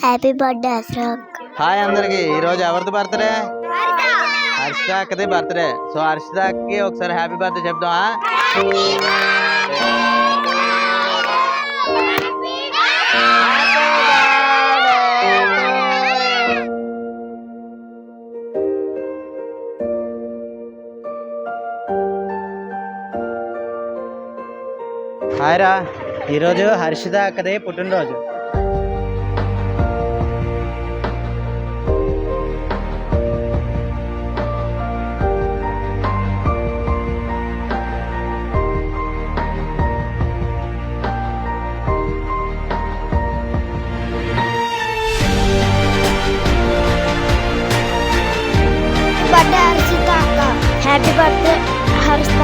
Happy birthday అశ్రక్. Hi అందరికి. ఈరోజు ఎవరిది బర్త్డే? హర్షిత అక్కది బర్త్డే. సో హర్షితకి ఒకసారి హ్యాపీ బర్త్డే చెప్దామా? హాయ్ రా. ఈరోజు హర్షిత అక్కది పుట్టినరోజు. బర్త్డే హర్షిత అక్క. Happy birthday Harshita.